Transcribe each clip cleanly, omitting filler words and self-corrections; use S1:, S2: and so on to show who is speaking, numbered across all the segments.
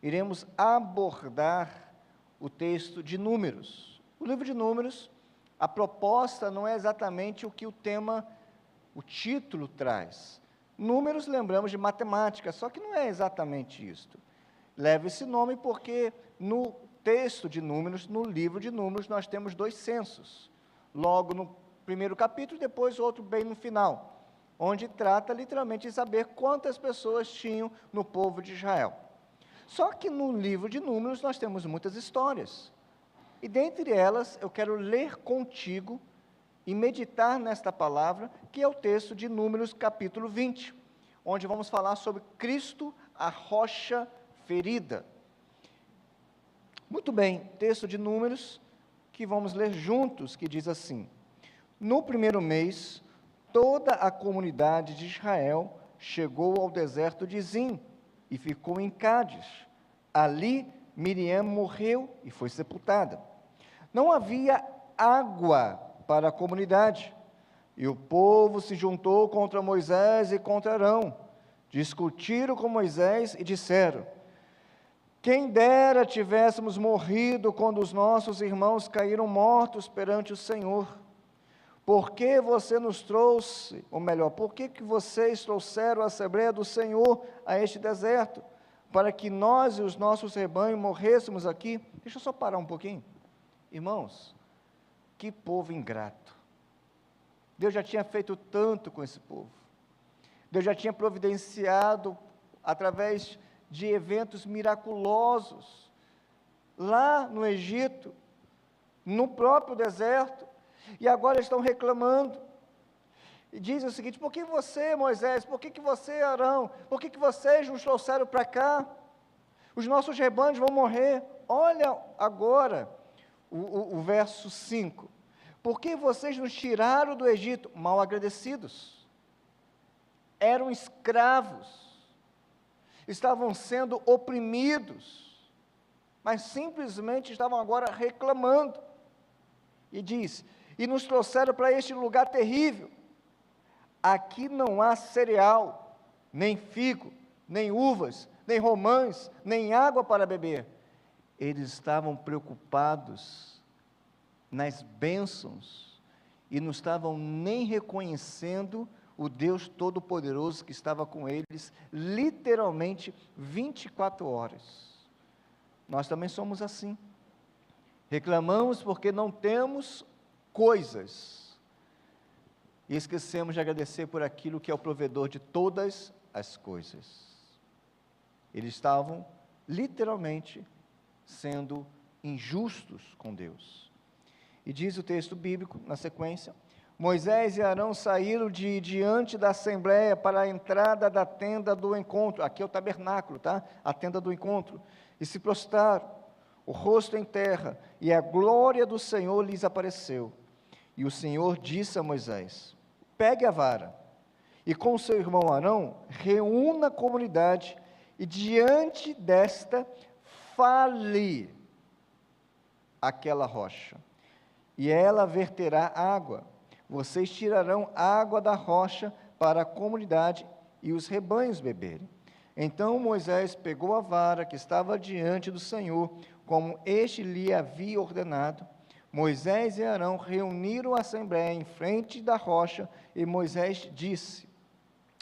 S1: iremos abordar o texto de Números. O livro de Números, a proposta não é exatamente o que o tema, o título traz. Números, lembramos de matemática, só que não é exatamente isto. Leva esse nome porque no texto de Números, no livro de Números, nós temos 2 censos. Logo no primeiro capítulo, depois outro bem no final, onde trata literalmente de saber quantas pessoas tinham no povo de Israel. Só que no livro de Números nós temos muitas histórias. E dentre elas, eu quero ler contigo e meditar nesta palavra, que é o texto de Números capítulo 20, onde vamos falar sobre Cristo, a rocha ferida. Muito bem, texto de Números, que vamos ler juntos, que diz assim: no primeiro mês, toda a comunidade de Israel chegou ao deserto de Zim e ficou em Cádiz. Ali, Miriam morreu e foi sepultada. Não havia água para a comunidade, e o povo se juntou contra Moisés e contra Arão. Discutiram com Moisés e disseram: quem dera tivéssemos morrido quando os nossos irmãos caíram mortos perante o Senhor. Por que você nos trouxe, ou melhor, por que vocês trouxeram a Assembleia do Senhor a este deserto, para que nós e os nossos rebanhos morrêssemos aqui? Deixa eu só parar um pouquinho. Irmãos, que povo ingrato. Deus já tinha feito tanto com esse povo. Deus já tinha providenciado, através de eventos miraculosos, lá no Egito, no próprio deserto, e agora estão reclamando, e dizem o seguinte: por que você, Moisés, por que você, Arão, por que vocês nos trouxeram para cá? Os nossos rebanhos vão morrer. Olha agora o verso 5, por que vocês nos tiraram do Egito? Mal agradecidos, eram escravos, estavam sendo oprimidos, mas simplesmente estavam agora reclamando, e diz: e nos trouxeram para este lugar terrível, aqui não há cereal, nem figo, nem uvas, nem romãs, nem água para beber. Eles estavam preocupados nas bênçãos, e não estavam nem reconhecendo o Deus Todo-Poderoso que estava com eles, literalmente 24 horas. Nós também somos assim, reclamamos porque não temos coisas, e esquecemos de agradecer por aquilo que é o provedor de todas as coisas. Eles estavam literalmente sendo injustos com Deus. E diz o texto bíblico, na sequência: Moisés e Arão saíram de diante da assembleia para a entrada da tenda do encontro, aqui é o tabernáculo, tá? A tenda do encontro, e se prostraram, o rosto em terra, e a glória do Senhor lhes apareceu. E o Senhor disse a Moisés: pegue a vara, e com seu irmão Arão, reúna a comunidade, e diante desta, fale aquela rocha, e ela verterá água. Vocês tirarão água da rocha para a comunidade e os rebanhos beberem. Então Moisés pegou a vara que estava diante do Senhor, como este lhe havia ordenado. Moisés e Arão reuniram a assembleia em frente da rocha, e Moisés disse: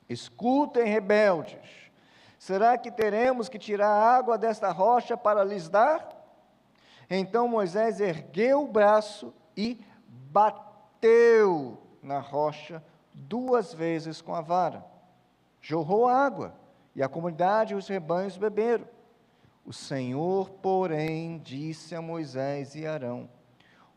S1: escutem, rebeldes, será que teremos que tirar água desta rocha para lhes dar? Então Moisés ergueu o braço e bateu na rocha 2 vezes com a vara. Jorrou água, e a comunidade e os rebanhos beberam. O Senhor, porém, disse a Moisés e Arão: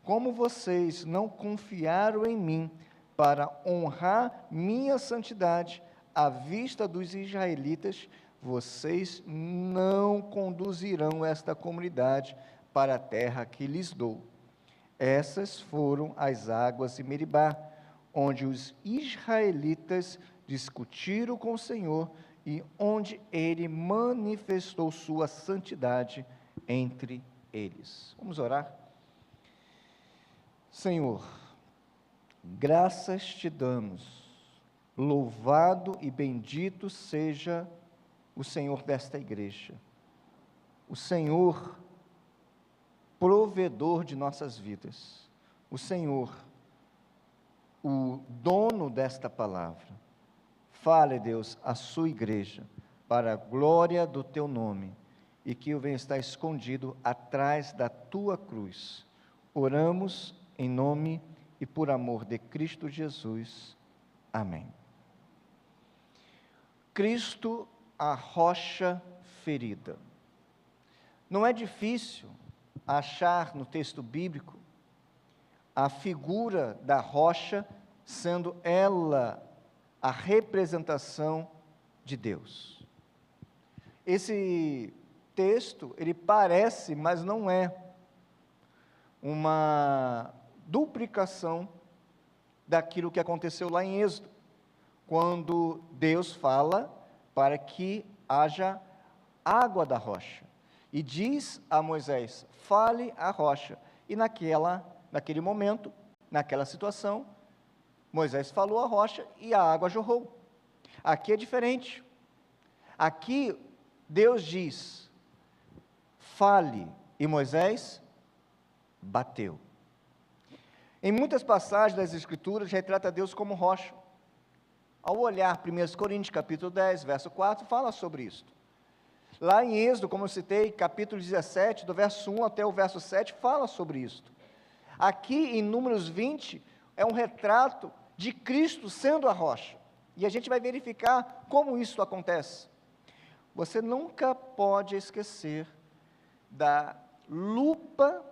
S1: como vocês não confiaram em mim para honrar minha santidade à vista dos israelitas, vocês não conduzirão esta comunidade para a terra que lhes dou. Essas foram as águas de Meribá, onde os israelitas discutiram com o Senhor e onde ele manifestou sua santidade entre eles. Vamos orar? Senhor, graças te damos, louvado e bendito seja o Senhor desta igreja. o Senhor, provedor de nossas vidas, o Senhor, o dono desta palavra, fale, Deus, a sua igreja, para a glória do teu nome, e que eu venha estar escondido atrás da tua cruz. Oramos em nome e por amor de Cristo Jesus. Amém. Cristo, a rocha ferida. Não é difícil achar no texto bíblico a figura da rocha sendo ela a representação de Deus. Esse texto, ele parece, mas não é, uma duplicação daquilo que aconteceu lá em Êxodo, quando Deus fala para que haja água da rocha, e diz a Moisés, fale a rocha, e naquele momento, naquela situação, Moisés falou a rocha e a água jorrou. Aqui é diferente. Aqui Deus diz, fale, e Moisés bateu. Em muitas passagens das Escrituras, retrata Deus como rocha. Ao olhar 1 Coríntios, capítulo 10, verso 4, fala sobre isso. Lá em Êxodo, como eu citei, capítulo 17, do verso 1 até o verso 7, fala sobre isso. Aqui, em Números 20, é um retrato de Cristo sendo a rocha. E a gente vai verificar como isso acontece. Você nunca pode esquecer da lupa,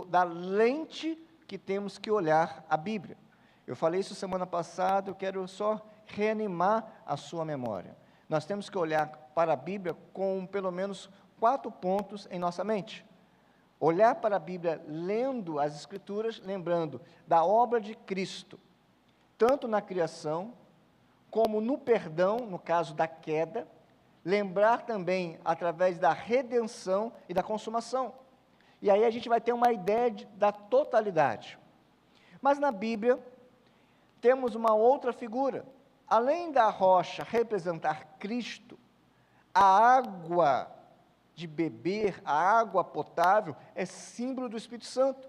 S1: da lente que temos que olhar a Bíblia. Eu falei isso semana passada, eu quero só reanimar a sua memória. Nós temos que olhar para a Bíblia com pelo menos 4 pontos em nossa mente. Olhar para a Bíblia lendo as Escrituras, lembrando da obra de Cristo, tanto na criação, como no perdão, no caso da queda, lembrar também através da redenção e da consumação. E aí a gente vai ter uma ideia da totalidade. Mas na Bíblia, temos uma outra figura. Além da rocha representar Cristo, a água de beber, a água potável, é símbolo do Espírito Santo,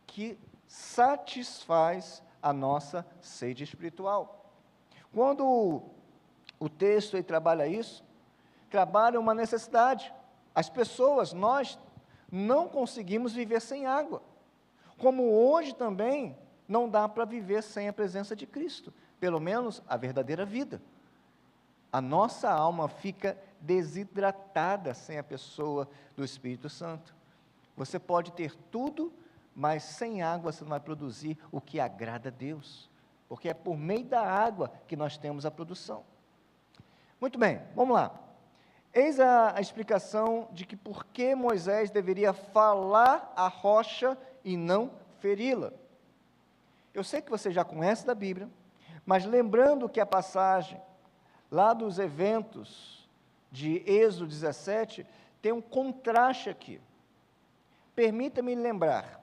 S1: que satisfaz a nossa sede espiritual. Quando o texto aí trabalha isso, trabalha uma necessidade. As pessoas, nós não conseguimos viver sem água. Como hoje também não dá para viver sem a presença de Cristo, pelo menos a verdadeira vida. A nossa alma fica desidratada sem a pessoa do Espírito Santo. Você pode ter tudo, mas sem água você não vai produzir o que agrada a Deus, porque é por meio da água que nós temos a produção. Muito bem, vamos lá. Eis a explicação de que por que Moisés deveria falar a rocha e não feri-la. Eu sei que você já conhece da Bíblia, mas lembrando que a passagem lá dos eventos de Êxodo 17 tem um contraste aqui. Permita-me lembrar,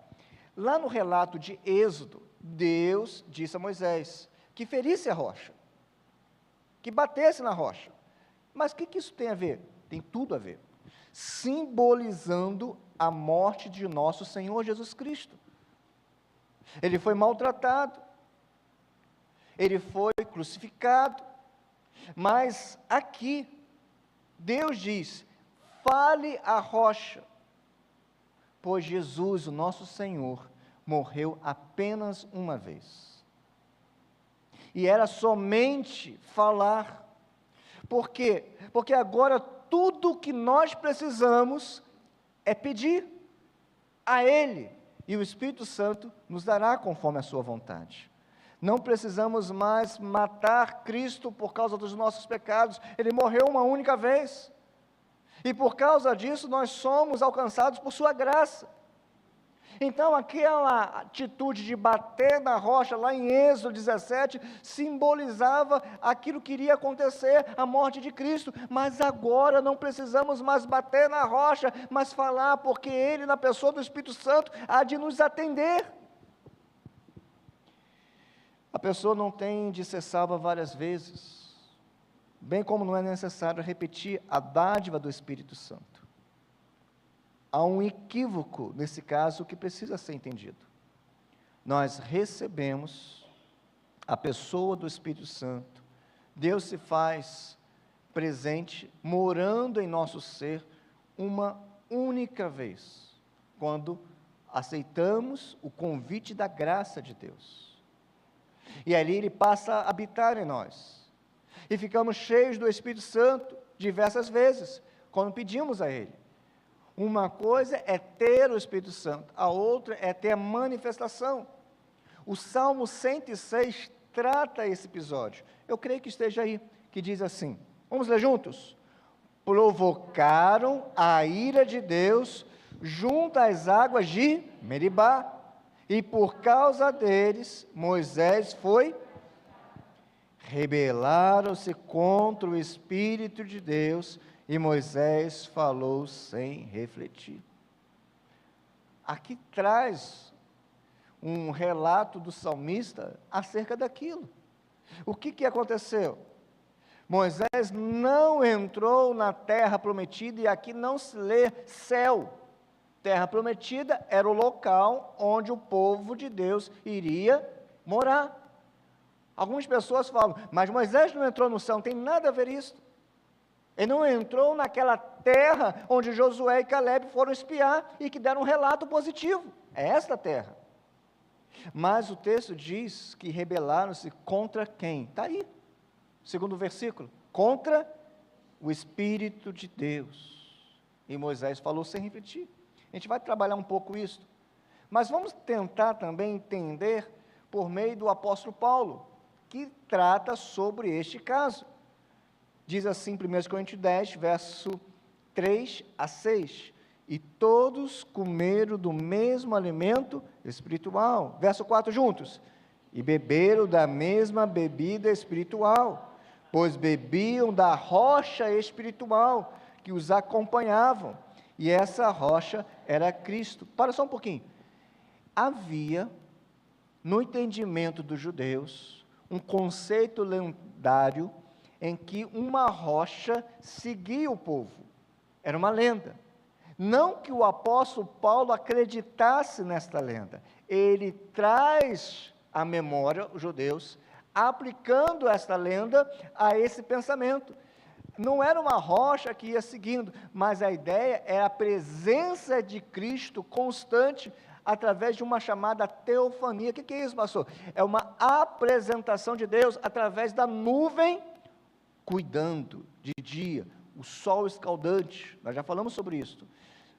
S1: lá no relato de Êxodo, Deus disse a Moisés que ferisse a rocha, que batesse na rocha. Mas o que isso tem a ver? Tem tudo a ver. Simbolizando a morte de nosso Senhor Jesus Cristo. Ele foi maltratado, ele foi crucificado, mas aqui, Deus diz, fale a rocha, pois Jesus, o nosso Senhor, morreu apenas uma vez. E era somente falar. Por quê? Porque agora tudo o que nós precisamos é pedir a Ele, e o Espírito Santo nos dará conforme a sua vontade. Não precisamos mais matar Cristo por causa dos nossos pecados, Ele morreu uma única vez, e por causa disso nós somos alcançados por sua graça. Então aquela atitude de bater na rocha lá em Êxodo 17, simbolizava aquilo que iria acontecer, a morte de Cristo, mas agora não precisamos mais bater na rocha, mas falar, porque Ele na pessoa do Espírito Santo há de nos atender. A pessoa não tem de ser salva várias vezes, bem como não é necessário repetir a dádiva do Espírito Santo. há um equívoco nesse caso que precisa ser entendido. Nós recebemos a pessoa do Espírito Santo, Deus se faz presente, morando em nosso ser, uma única vez, quando aceitamos o convite da graça de Deus. E ali Ele passa a habitar em nós. E ficamos cheios do Espírito Santo diversas vezes, quando pedimos a Ele. Uma coisa é ter o Espírito Santo, a outra é ter a manifestação. O Salmo 106 trata esse episódio. Eu creio que esteja aí, que diz assim, vamos ler juntos? Provocaram a ira de Deus junto às águas de Meribá, e por causa deles, Moisés foi, rebelaram-se contra o Espírito de Deus, e Moisés falou sem refletir. Aqui traz um relato do salmista acerca daquilo. O que aconteceu? Moisés não entrou na terra prometida, e aqui não se lê céu. Terra prometida era o local onde o povo de Deus iria morar. Algumas pessoas falam, mas Moisés não entrou no céu, não tem nada a ver isso. Ele não entrou naquela terra onde Josué e Caleb foram espiar e que deram um relato positivo. É esta terra. Mas o texto diz que rebelaram-se contra quem? Está aí, segundo o versículo. Contra o Espírito de Deus. E Moisés falou sem refletir. A gente vai trabalhar um pouco isso. Mas vamos tentar também entender por meio do apóstolo Paulo, que trata sobre este caso. Diz assim, 1 Coríntios 10, verso 3 a 6. E todos comeram do mesmo alimento espiritual. Verso 4 juntos. E beberam da mesma bebida espiritual, pois bebiam da rocha espiritual que os acompanhavam. E essa rocha era Cristo. Para só um pouquinho. Havia, no entendimento dos judeus, um conceito lendário em que uma rocha seguia o povo. Era uma lenda. Não que o apóstolo Paulo acreditasse nesta lenda. Ele traz à memória os judeus, aplicando esta lenda a esse pensamento. Não era uma rocha que ia seguindo, mas a ideia é a presença de Cristo constante através de uma chamada teofania. O que é isso, pastor? É uma apresentação de Deus através da nuvem, cuidando de dia, o sol escaldante. Nós já falamos sobre isso.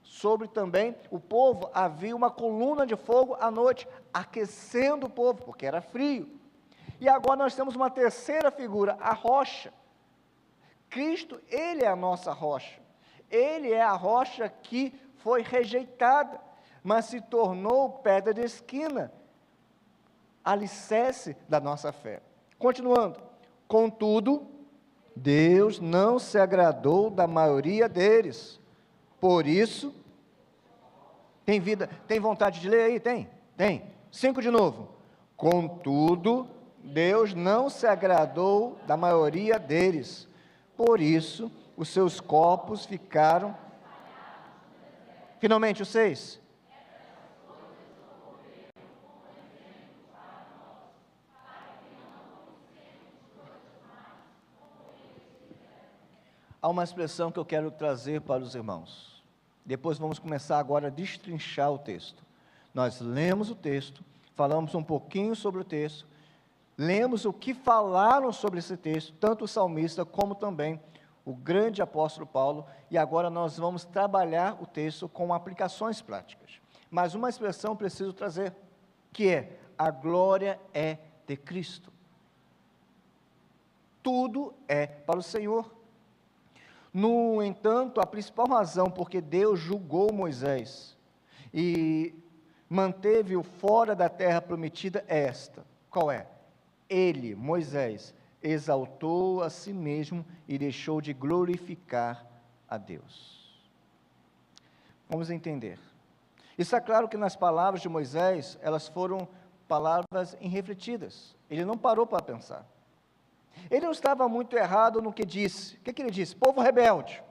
S1: Sobre também o povo, havia uma coluna de fogo à noite, aquecendo o povo, porque era frio. E agora nós temos uma terceira figura, a rocha. Cristo, Ele é a nossa rocha. Ele é a rocha que foi rejeitada, mas se tornou pedra de esquina, alicerce da nossa fé. Continuando, contudo, Deus não se agradou da maioria deles. Por isso, tem vida, tem vontade de ler aí? Tem. 5 de novo. Contudo, Deus não se agradou da maioria deles. Por isso, os seus corpos ficaram. Finalmente, o 6. Há uma expressão que eu quero trazer para os irmãos. Depois vamos começar agora a destrinchar o texto. Nós lemos o texto, falamos um pouquinho sobre o texto, lemos o que falaram sobre esse texto, tanto o salmista como também o grande apóstolo Paulo, e agora nós vamos trabalhar o texto com aplicações práticas. Mas uma expressão eu preciso trazer, que é: a glória é de Cristo. Tudo é para o Senhor. No entanto, a principal razão porque Deus julgou Moisés e manteve-o fora da terra prometida é esta. Qual é? Ele, Moisés, exaltou a si mesmo e deixou de glorificar a Deus. Vamos entender. Está claro que nas palavras de Moisés, elas foram palavras irrefletidas. Ele não parou para pensar. Ele não estava muito errado no que disse. O que ele disse? Povo rebelde.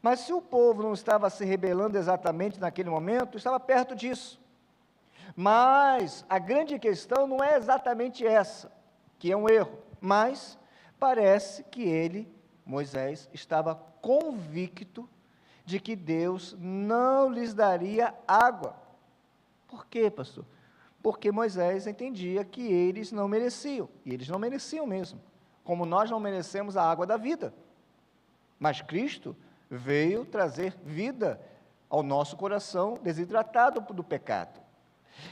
S1: Mas se o povo não estava se rebelando exatamente naquele momento, estava perto disso. Mas a grande questão não é exatamente essa, que é um erro, mas parece que ele, Moisés, estava convicto de que Deus não lhes daria água. Por quê, pastor? Porque Moisés entendia que eles não mereciam, e eles não mereciam mesmo, como nós não merecemos a água da vida. Mas Cristo veio trazer vida ao nosso coração desidratado do pecado.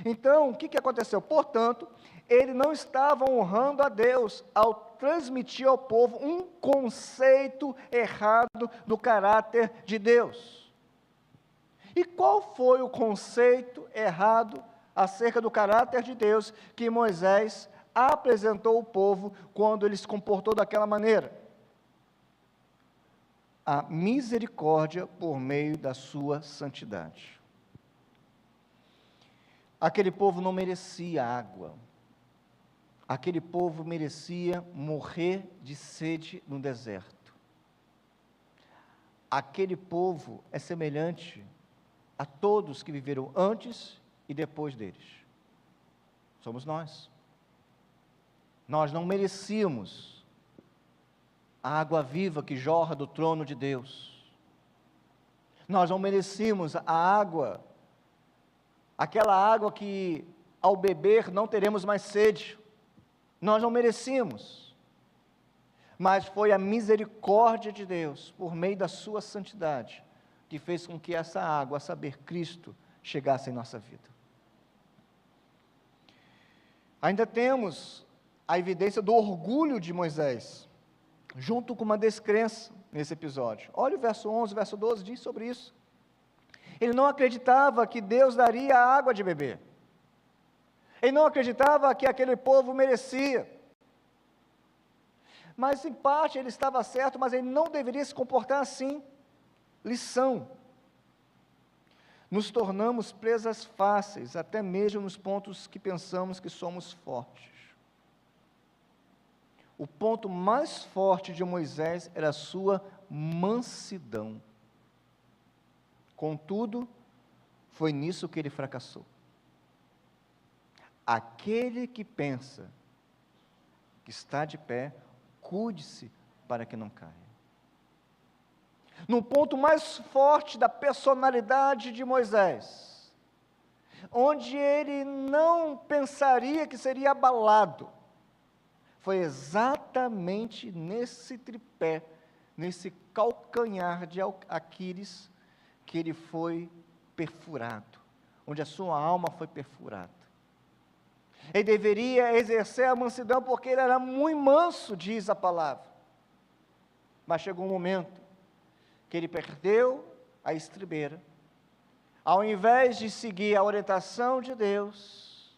S1: Então, o que aconteceu? Portanto, ele não estava honrando a Deus ao transmitir ao povo um conceito errado do caráter de Deus. E qual foi o conceito errado acerca do caráter de Deus que Moisés apresentou ao povo quando ele se comportou daquela maneira? A misericórdia por meio da sua santidade. Aquele povo não merecia água. Aquele povo merecia morrer de sede no deserto. Aquele povo é semelhante a todos que viveram antes e depois deles. Somos nós. Nós não merecíamos a água viva que jorra do trono de Deus. Nós não merecíamos a água, aquela água que ao beber não teremos mais sede. Nós não merecíamos, mas foi a misericórdia de Deus, por meio da sua santidade, que fez com que essa água, a saber, Cristo, chegasse em nossa vida. Ainda temos a evidência do orgulho de Moisés, junto com uma descrença nesse episódio. Olha o verso 11, verso 12, diz sobre isso. Ele não acreditava que Deus daria água de beber. Ele não acreditava que aquele povo merecia. Mas, em parte, ele estava certo, mas ele não deveria se comportar assim. Lição. Nos tornamos presas fáceis, até mesmo nos pontos que pensamos que somos fortes. O ponto mais forte de Moisés era a sua mansidão. Contudo, foi nisso que ele fracassou. Aquele que pensa que está de pé, cuide-se para que não caia. No ponto mais forte da personalidade de Moisés, onde ele não pensaria que seria abalado, foi exatamente nesse tripé, nesse calcanhar de Aquiles, que ele foi perfurado, onde a sua alma foi perfurada. Ele deveria exercer a mansidão porque ele era muito manso, diz a palavra. Mas chegou um momento que ele perdeu a estribeira. Ao invés de seguir a orientação de Deus,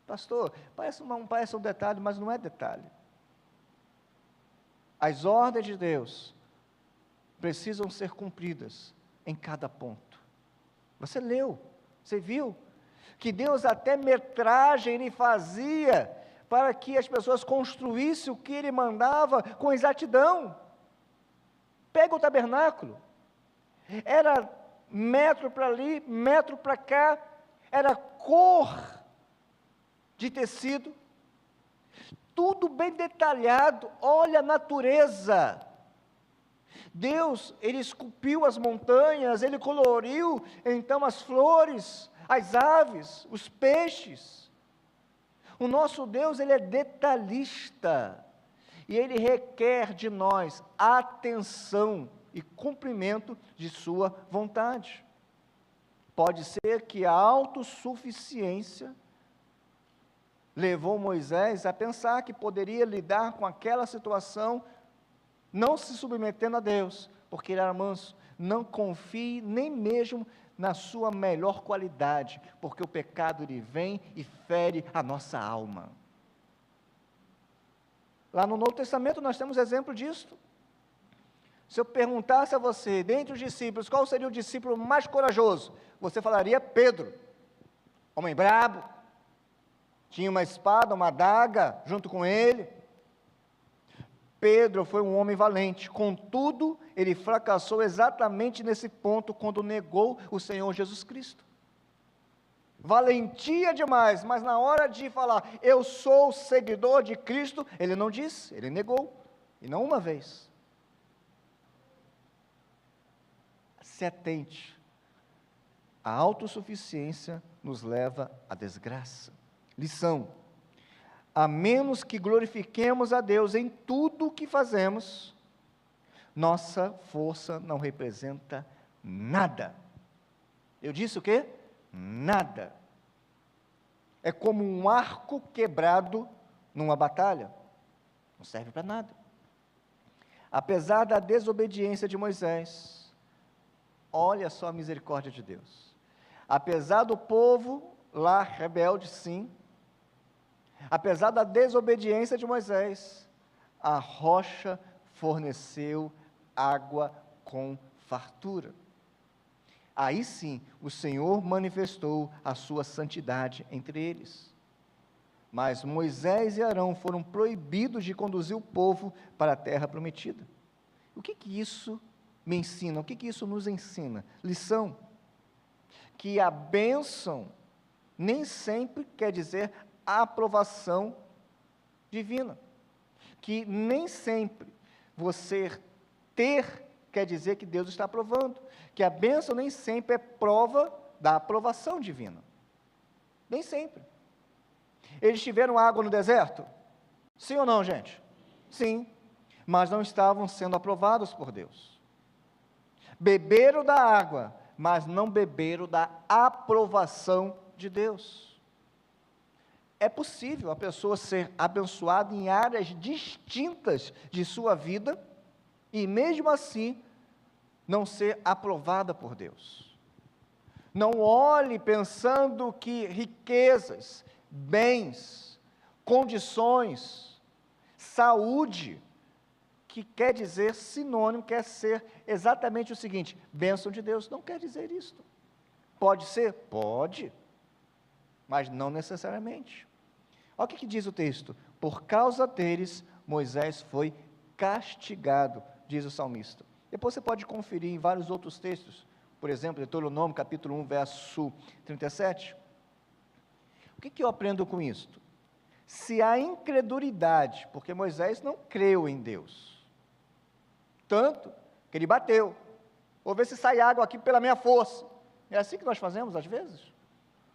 S1: pastor, parece um detalhe, mas não é detalhe. As ordens de Deus precisam ser cumpridas em cada ponto. Você leu, você viu? Que Deus até metragem ele fazia para que as pessoas construíssem o que ele mandava com exatidão. Pega o tabernáculo, era metro para ali, metro para cá, era cor de tecido, tudo bem detalhado. Olha a natureza. Deus, ele esculpiu as montanhas, ele coloriu então as flores, as aves, os peixes. O nosso Deus, ele é detalhista, e ele requer de nós atenção e cumprimento de sua vontade. Pode ser que a autossuficiência levou Moisés a pensar que poderia lidar com aquela situação, não se submetendo a Deus, porque ele era manso. Não confie nem mesmo na sua melhor qualidade, porque o pecado ele vem e fere a nossa alma. Lá no Novo Testamento nós temos exemplo disso. Se eu perguntasse a você, dentre os discípulos, qual seria o discípulo mais corajoso? Você falaria Pedro, homem brabo, tinha uma espada, uma adaga junto com ele. Pedro foi um homem valente, contudo, ele fracassou exatamente nesse ponto, quando negou o Senhor Jesus Cristo. Valentia demais, mas na hora de falar, eu sou seguidor de Cristo, ele não disse, ele negou, e não uma vez. Se atente, a autossuficiência nos leva à desgraça. Lição: a menos que glorifiquemos a Deus em tudo o que fazemos, nossa força não representa nada. Eu disse o quê? Nada. É como um arco quebrado numa batalha. Não serve para nada. Apesar da desobediência de Moisés, olha só a misericórdia de Deus. Apesar do povo lá rebelde, sim, apesar da desobediência de Moisés, a rocha forneceu água com fartura. Aí sim, o Senhor manifestou a sua santidade entre eles. Mas Moisés e Arão foram proibidos de conduzir o povo para a terra prometida. O que isso me ensina? O que isso nos ensina? Lição: que a bênção nem sempre quer dizer a aprovação divina. Que nem sempre você ter quer dizer que Deus está aprovando. Que a bênção nem sempre é prova da aprovação divina. Nem sempre. Eles tiveram água no deserto? Sim ou não, gente? Sim. Mas não estavam sendo aprovados por Deus. Beberam da água, mas não beberam da aprovação de Deus. É possível a pessoa ser abençoada em áreas distintas de sua vida e mesmo assim não ser aprovada por Deus. Não olhe pensando que riquezas, bens, condições, saúde, que quer dizer sinônimo, quer ser exatamente o seguinte: bênção de Deus. Não quer dizer isso. Pode ser? Pode, mas não necessariamente. Olha o que diz o texto: por causa deles, Moisés foi castigado, diz o salmista. Depois você pode conferir em vários outros textos, por exemplo, Deuteronômio, capítulo 1, verso 37. O que eu aprendo com isto? Se a incredulidade, porque Moisés não creu em Deus, tanto que ele bateu, vou ver se sai água aqui pela minha força. É assim que nós fazemos às vezes.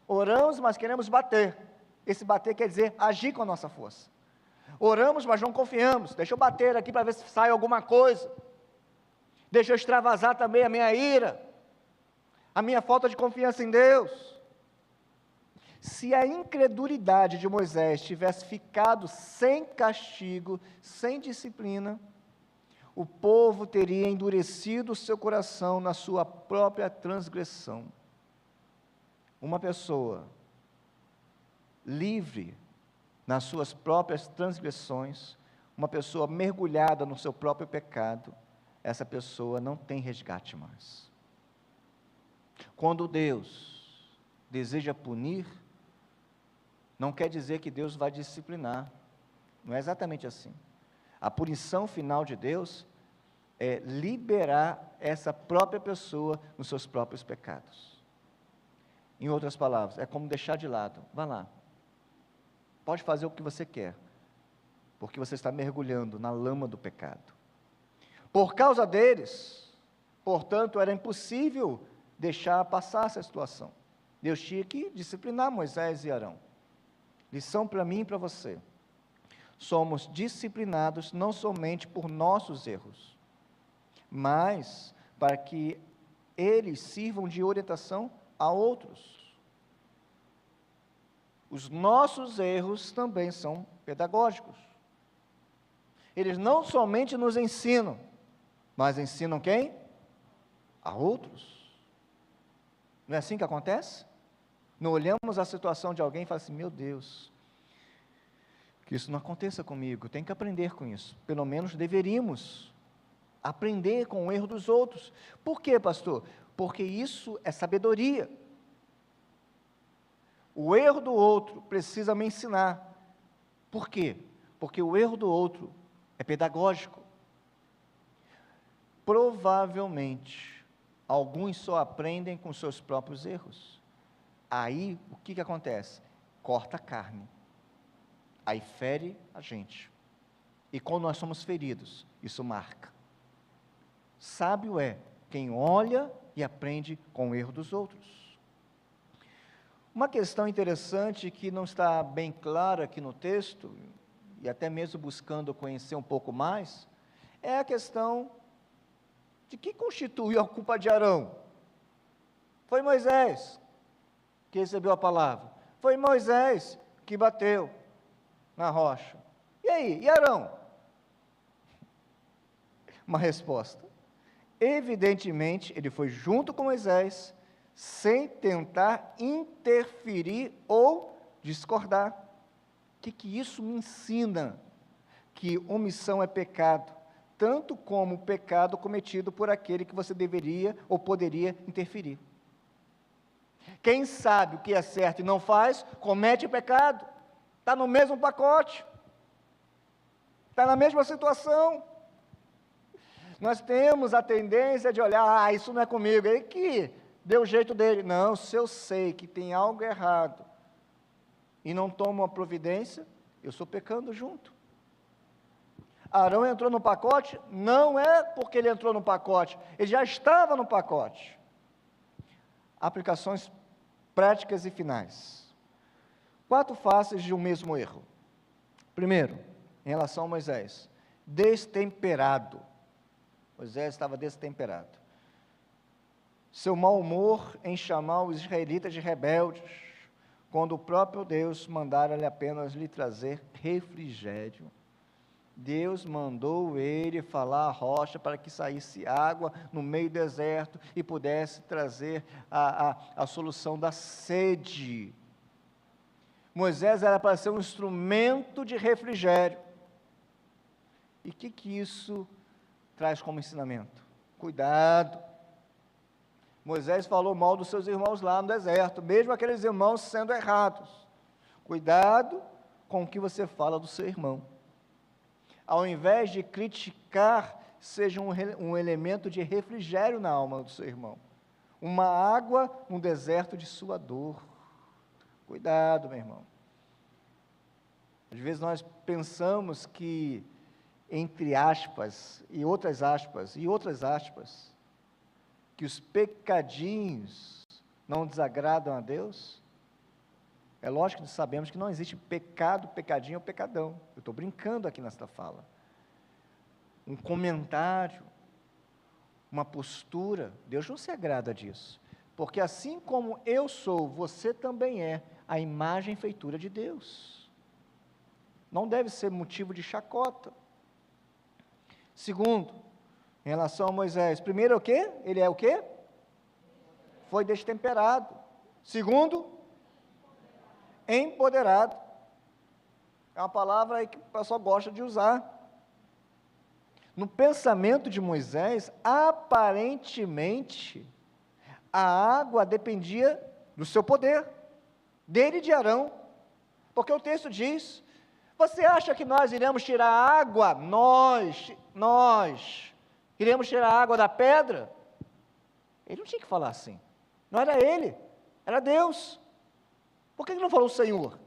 S1: Oramos, mas queremos bater. Esse bater quer dizer agir com a nossa força. Oramos, mas não confiamos. Deixa eu bater aqui para ver se sai alguma coisa. Deixa eu extravasar também a minha ira, a minha falta de confiança em Deus. Se a incredulidade de Moisés tivesse ficado sem castigo, sem disciplina, o povo teria endurecido o seu coração na sua própria transgressão. Uma pessoa livre nas suas próprias transgressões, uma pessoa mergulhada no seu próprio pecado, essa pessoa não tem resgate mais. Quando Deus deseja punir, não quer dizer que Deus vai disciplinar. Não é exatamente assim. A punição final de Deus é liberar essa própria pessoa nos seus próprios pecados. Em outras palavras, é como deixar de lado. Vá lá. Pode fazer o que você quer, porque você está mergulhando na lama do pecado. Por causa deles, portanto, era impossível deixar passar essa situação. Deus tinha que disciplinar Moisés e Arão. Lição para mim e para você: somos disciplinados não somente por nossos erros, mas para que eles sirvam de orientação a outros. Os nossos erros também são pedagógicos. Eles não somente nos ensinam, mas ensinam quem? A outros. Não é assim que acontece? Não olhamos a situação de alguém e falamos assim: meu Deus, que isso não aconteça comigo, tem que aprender com isso. Pelo menos deveríamos aprender com o erro dos outros. Por quê, pastor? Porque isso é sabedoria. O erro do outro precisa me ensinar. Por quê? Porque o erro do outro é pedagógico. provavelmente, alguns só aprendem com seus próprios erros. Aí, o que acontece? Corta a carne. Aí fere a gente. E quando nós somos feridos, isso marca. Sábio é quem olha e aprende com o erro dos outros. Uma questão interessante que não está bem clara aqui no texto, e até mesmo buscando conhecer um pouco mais, é a questão de que constituiu a culpa de Arão. Foi Moisés que recebeu a palavra. Foi Moisés que bateu na rocha. E aí, e Arão? Uma resposta. Evidentemente, ele foi junto com Moisés, sem tentar interferir ou discordar. O que isso me ensina? Que omissão é pecado, tanto como o pecado cometido por aquele que você deveria ou poderia interferir. Quem sabe o que é certo e não faz, comete pecado. Está no mesmo pacote. Está na mesma situação. Nós temos a tendência de olhar, isso não é comigo, ele que deu o jeito dele. Não, se eu sei que tem algo errado e não tomo uma providência, eu estou pecando junto. Arão entrou no pacote, não é porque ele entrou no pacote, ele já estava no pacote. Aplicações práticas e finais. 4 faces de um mesmo erro. Primeiro, em relação a Moisés, destemperado. Moisés estava destemperado. Seu mau humor em chamar os israelitas de rebeldes, quando o próprio Deus mandara-lhe apenas lhe trazer refrigério. Deus mandou ele falar à rocha para que saísse água no meio do deserto e pudesse trazer a solução da sede. Moisés era para ser um instrumento de refrigério. E o que isso traz como ensinamento? Cuidado. Moisés falou mal dos seus irmãos lá no deserto, mesmo aqueles irmãos sendo errados. Cuidado com o que você fala do seu irmão. Ao invés de criticar, seja um elemento de refrigério na alma do seu irmão. Uma água no deserto de sua dor. Cuidado, meu irmão. Às vezes nós pensamos que, entre aspas, e outras aspas, que os pecadinhos não desagradam a Deus. É lógico que sabemos que não existe pecado, pecadinho ou pecadão. Eu estou brincando aqui nesta fala. Um comentário, uma postura, Deus não se agrada disso. Porque assim como eu sou, você também é a imagem e feitura de Deus. Não deve ser motivo de chacota. Segundo, em relação a Moisés, primeiro o quê? Ele é o quê? Foi destemperado. Segundo, empoderado. É uma palavra aí que o pessoal gosta de usar. No pensamento de Moisés, aparentemente, a água dependia do seu poder, dele e de Arão. Porque o texto diz, você acha que nós iremos tirar a água? Nós iremos tirar a água da pedra? Ele não tinha que falar assim. Não era ele, era Deus. Por que ele não falou Senhor?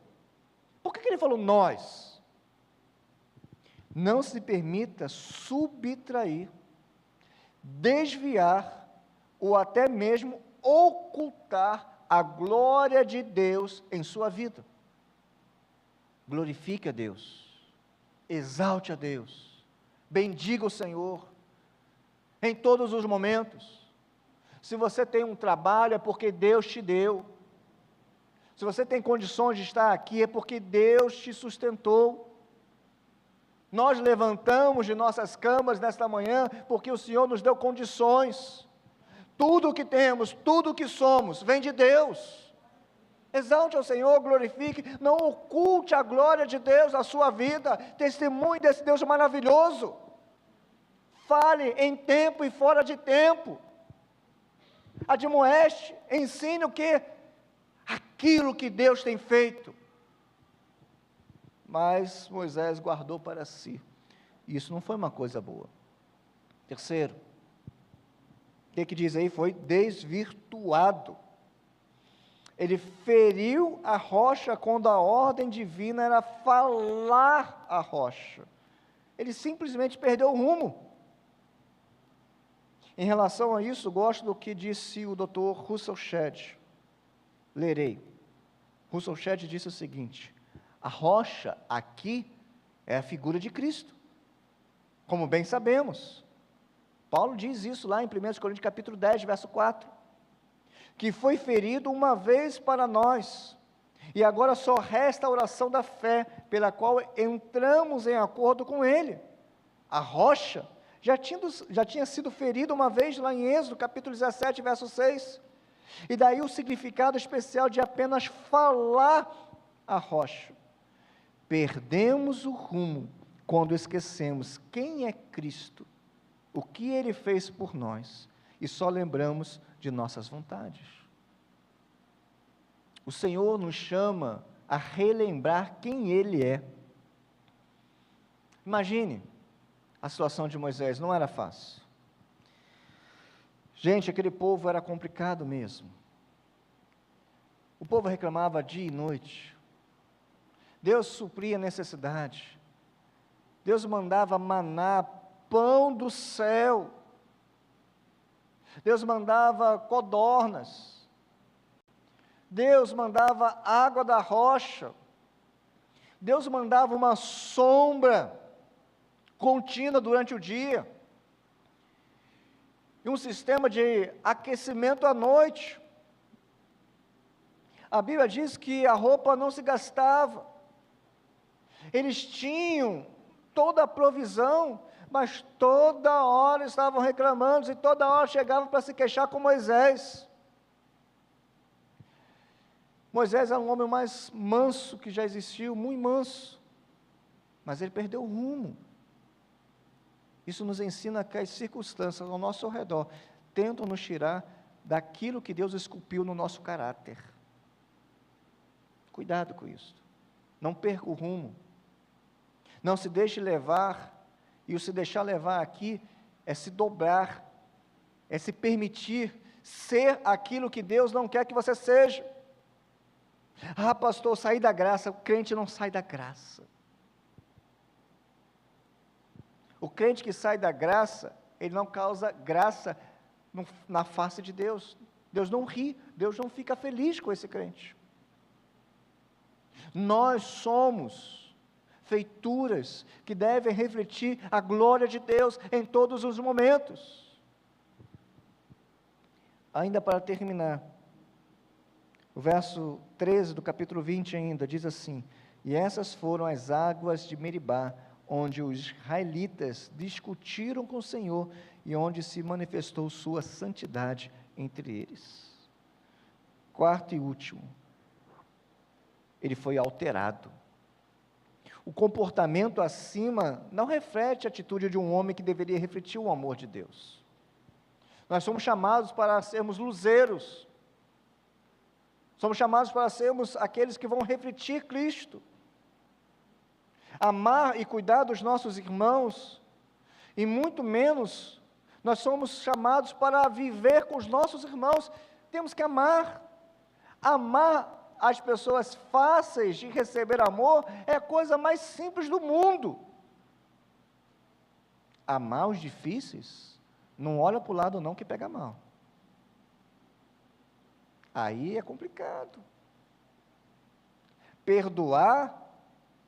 S1: Por que ele falou nós? Não se permita subtrair, desviar ou até mesmo ocultar a glória de Deus em sua vida. Glorifique a Deus, exalte a Deus, bendiga o Senhor, em todos os momentos. Se você tem um trabalho, é porque Deus te deu. Se você tem condições de estar aqui, é porque Deus te sustentou. Nós levantamos de nossas camas nesta manhã, porque o Senhor nos deu condições. Tudo o que temos, tudo o que somos, vem de Deus. Exalte ao Senhor, glorifique, não oculte a glória de Deus na sua vida, testemunhe desse Deus maravilhoso. Fale em tempo e fora de tempo. Admoeste, ensine o que? Aquilo que Deus tem feito. Mas Moisés guardou para si. Isso não foi uma coisa boa. Terceiro, que diz aí? Foi desvirtuado. Ele feriu a rocha quando a ordem divina era falar a rocha. Ele simplesmente perdeu o rumo. Em relação a isso, gosto do que disse o Dr. Russell Shedd. Lerei. Russell Shedd disse o seguinte: a rocha aqui é a figura de Cristo, como bem sabemos. Paulo diz isso lá em 1 Coríntios capítulo 10, verso 4, que foi ferido uma vez para nós, e agora só resta a oração da fé, pela qual entramos em acordo com Ele. A rocha já tinha sido ferido uma vez lá em Êxodo, capítulo 17, verso 6, e daí o significado especial de apenas falar a rocha. Perdemos o rumo quando esquecemos quem é Cristo, o que Ele fez por nós, e só lembramos de nossas vontades. O Senhor nos chama a relembrar quem Ele é. Imagine a situação de Moisés, não era fácil. Gente, aquele povo era complicado mesmo. O povo reclamava dia e noite. Deus supria a necessidade. Deus mandava maná, pão do céu. Deus mandava codornas. Deus mandava água da rocha. Deus mandava uma sombra contínua durante o dia. E um sistema de aquecimento à noite. A Bíblia diz que a roupa não se gastava. Eles tinham toda a provisão, mas toda hora estavam reclamando, e toda hora chegavam para se queixar com Moisés. Moisés era um homem mais manso que já existiu, muito manso, mas ele perdeu o rumo. Isso nos ensina que as circunstâncias ao nosso redor tentam nos tirar daquilo que Deus esculpiu no nosso caráter. Cuidado com isso. Não perca o rumo. Não se deixe levar, e o se deixar levar aqui é se dobrar, é se permitir ser aquilo que Deus não quer que você seja. Ah, pastor, sair da graça. O crente não sai da graça. O crente que sai da graça, ele não causa graça na face de Deus. Deus não ri, Deus não fica feliz com esse crente. Nós somos feituras que devem refletir a glória de Deus em todos os momentos. Ainda para terminar, o verso 13 do capítulo 20 ainda diz assim: e essas foram as águas de Meribá, onde os israelitas discutiram com o Senhor e onde se manifestou sua santidade entre eles. Quarto e último, ele foi alterado. O comportamento acima não reflete a atitude de um homem que deveria refletir o amor de Deus. Nós somos chamados para sermos luzeiros, somos chamados para sermos aqueles que vão refletir Cristo. Amar e cuidar dos nossos irmãos, e muito menos, nós somos chamados para viver com os nossos irmãos. Temos que amar. Amar as pessoas fáceis de receber amor é a coisa mais simples do mundo. Amar os difíceis, não olha para o lado não que pega mal. Aí é complicado. Perdoar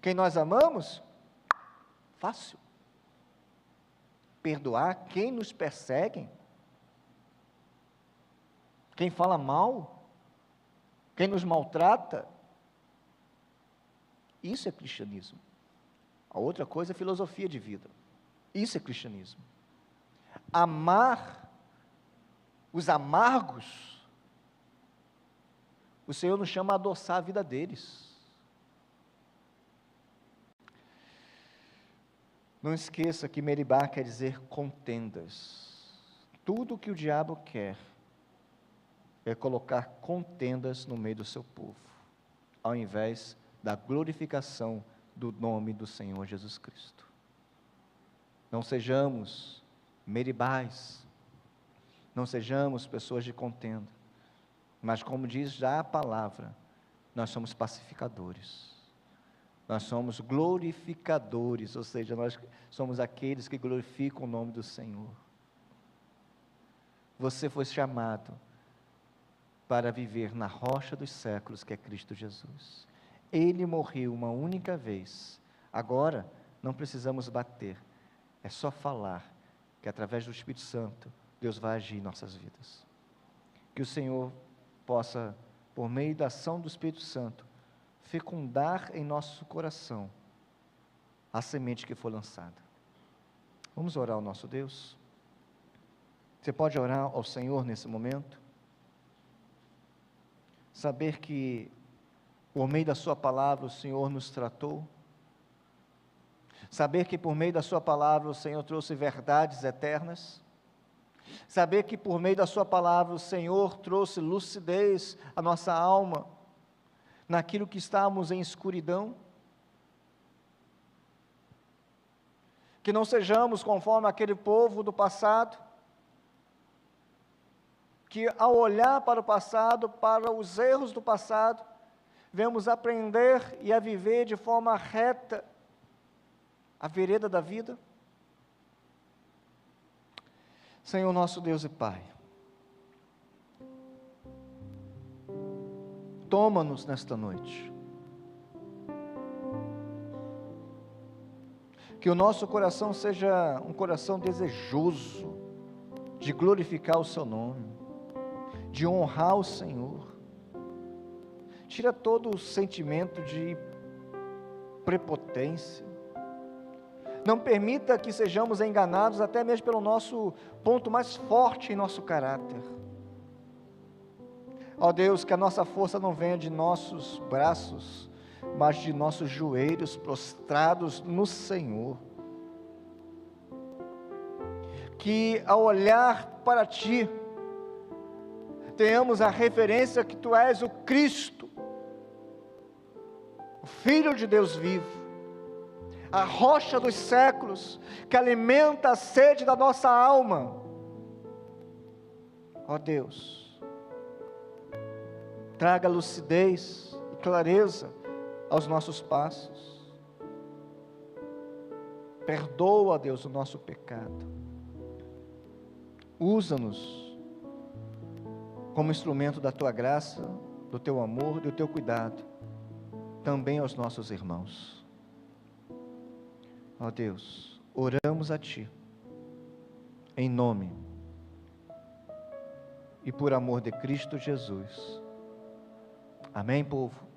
S1: quem nós amamos? Fácil. Perdoar quem nos persegue? Quem fala mal? Quem nos maltrata? Isso é cristianismo. A outra coisa é filosofia de vida. Isso é cristianismo. Amar os amargos, o Senhor nos chama a adoçar a vida deles. Não esqueça que Meribá quer dizer contendas. Tudo o que o diabo quer é colocar contendas no meio do seu povo, ao invés da glorificação do nome do Senhor Jesus Cristo. Não sejamos Meribás, Não sejamos pessoas de contenda, mas como diz já a palavra, nós somos pacificadores, nós somos glorificadores, ou seja, nós somos aqueles que glorificam o nome do Senhor. Você foi chamado para viver na rocha dos séculos, que é Cristo Jesus. Ele morreu uma única vez, agora não precisamos bater, é só falar, que através do Espírito Santo, Deus vai agir em nossas vidas. Que o Senhor possa, por meio da ação do Espírito Santo, fecundar em nosso coração a semente que foi lançada. Vamos orar ao nosso Deus? Você pode orar ao Senhor nesse momento? Saber que, por meio da sua palavra, o Senhor nos tratou. Saber que, por meio da sua palavra, o Senhor trouxe verdades eternas. Saber que, por meio da sua palavra, o Senhor trouxe lucidez à nossa alma, naquilo que estávamos em escuridão. Que não sejamos conforme aquele povo do passado, que ao olhar para o passado, para os erros do passado, vemos aprender e a viver de forma reta a vereda da vida. Senhor nosso Deus e Pai, toma-nos nesta noite, que o nosso coração seja um coração desejoso de glorificar o Seu nome, de honrar o Senhor. Tira todo o sentimento de prepotência. Não permita que sejamos enganados até mesmo pelo nosso ponto mais forte em nosso caráter. Ó Deus, que a nossa força não venha de nossos braços, mas de nossos joelhos prostrados no Senhor. Que ao olhar para Ti, tenhamos a referência que Tu és o Cristo, o Filho de Deus vivo, a rocha dos séculos, que alimenta a sede da nossa alma. Ó Deus, traga lucidez e clareza aos nossos passos. Perdoa, Deus, o nosso pecado. Usa-nos como instrumento da Tua graça, do Teu amor, do Teu cuidado, também aos nossos irmãos. Ó Deus, oramos a Ti, em nome e por amor de Cristo Jesus. Amém, povo?